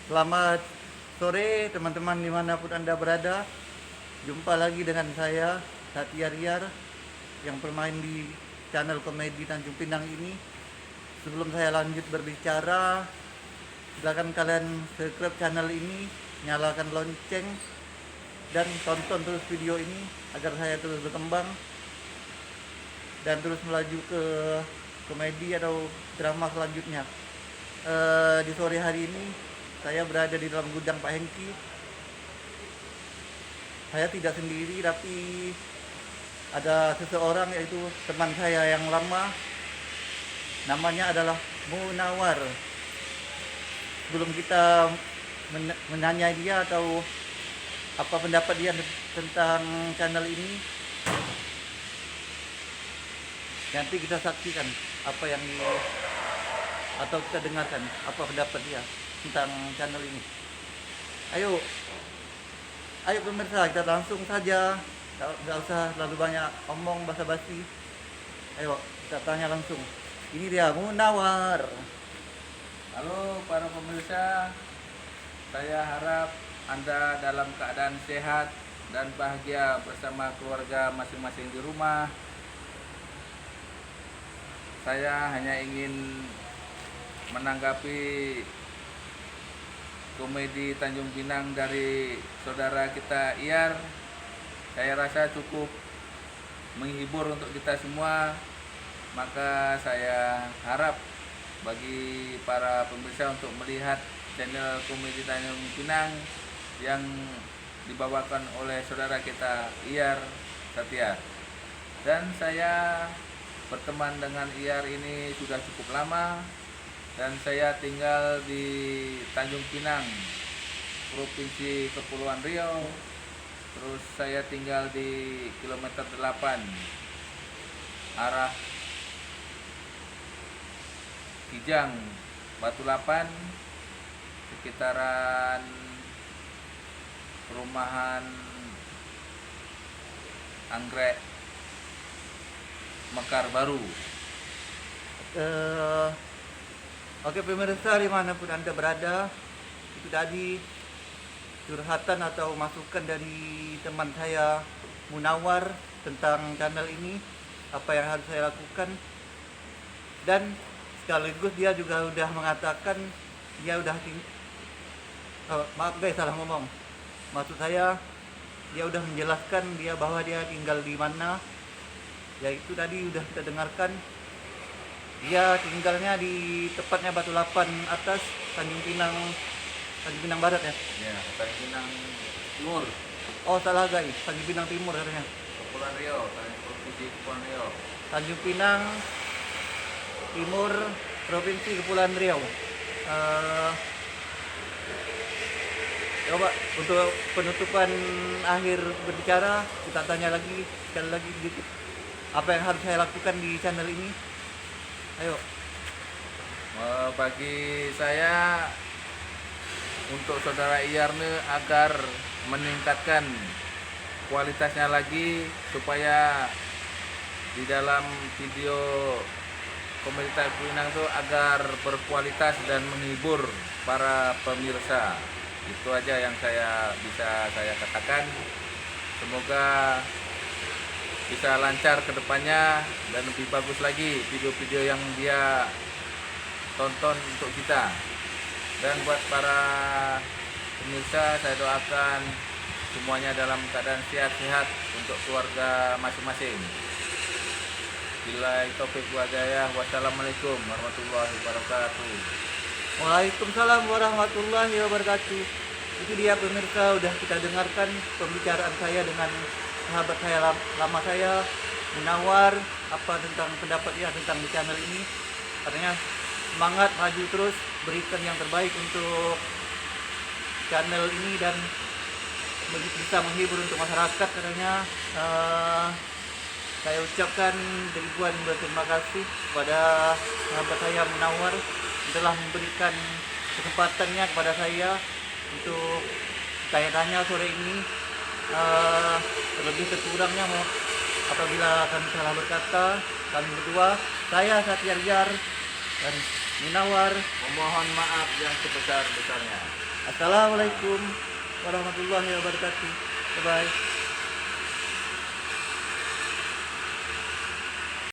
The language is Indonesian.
Selamat sore teman-teman dimanapun Anda berada. Jumpa lagi dengan saya, Satya Riar, yang bermain di channel komedi Tanjung Pinang ini. Sebelum saya lanjut berbicara, silakan kalian subscribe channel ini, nyalakan lonceng, dan tonton terus video ini agar saya terus berkembang dan terus melaju ke komedi atau drama selanjutnya. Di sore hari ini saya berada di dalam gudang Pak Hengki. Saya tidak sendiri, tapi ada seseorang, yaitu teman saya yang lama. Namanya adalah Munawar. Sebelum kita menanya dia atau apa pendapat dia tentang channel ini, nanti kita saksikan apa yang atau kita dengarkan apa pendapat dia tentang channel ini. Ayo, ayo pemirsa, kita langsung saja, nggak usah terlalu banyak omong basa-basi. Ayo kita tanya langsung. Ini dia Munawar. Halo para pemirsa, saya harap Anda dalam keadaan sehat dan bahagia bersama keluarga masing-masing di rumah. Saya hanya ingin menanggapi komedi Tanjung Pinang dari saudara kita Iyar. Saya rasa cukup menghibur untuk kita semua. Maka saya harap bagi para pemirsa untuk melihat channel komedi Tanjung Pinang yang dibawakan oleh saudara kita Iyar Satya. Dan saya berteman dengan Iyar ini sudah cukup lama, dan saya tinggal di Tanjung Pinang, Provinsi Kepulauan Riau. Terus saya tinggal di kilometer 8 arah Kijang, Batu Lapan, sekitaran perumahan Anggrek Mekar Baru. Oke pemirsa dimanapun Anda berada, itu tadi curhatan atau masukan dari teman saya Munawar tentang channel ini, apa yang harus saya lakukan. Dan sekaligus dia juga udah mengatakan dia udah maaf guys, salah ngomong. Maksud saya, dia udah menjelaskan bahwa dia tinggal di mana. Yaitu tadi udah kita dengarkan, dia tinggalnya di tepatnya Batu Lapan atas, Tanjung Pinang Barat ya. Ya, Tanjung Pinang Timur, Oh salah guys, Tanjung Pinang Timur katanya. Kepulauan Riau, Provinsi Kepulauan Riau. Tanjung Pinang Timur, Provinsi Kepulauan Riau. Coba untuk penutupan akhir berbicara, kita tanya lagi sekali lagi sedikit, apa yang harus saya lakukan di channel ini. Ayo. Bagi saya, untuk saudara Iyarne agar meningkatkan kualitasnya lagi, supaya di dalam video komedi Tanjung Pinang itu agar berkualitas dan menghibur para pemirsa. Itu aja yang bisa saya katakan. Semoga bisa lancar ke depannya dan lebih bagus lagi video-video yang dia tonton untuk kita. Dan buat para pemirsa, saya doakan semuanya dalam keadaan sehat-sehat untuk keluarga masing-masing. Billahi taufik wal hidayah. Wassalamualaikum warahmatullahi wabarakatuh. Waalaikumsalam warahmatullahi wabarakatuh. Itu dia pemirsa, udah kita dengarkan pembicaraan saya dengan sahabat saya lama saya, Munawar, apa tentang pendapatnya tentang di channel ini. Katanya semangat, maju terus, berikan yang terbaik untuk channel ini dan bisa menghibur untuk masyarakat katanya. Saya ucapkan ribuan berterima kasih kepada sahabat saya Munawar telah memberikan kesempatannya kepada saya untuk tanya-tanya sore ini. Lebih kekurangnya apabila kami salah berkata, kami berdua, saya Satya Riar dan Munawar. Memohon maaf yang sebesar-besarnya. Assalamualaikum warahmatullahi wabarakatuh. Bye bye.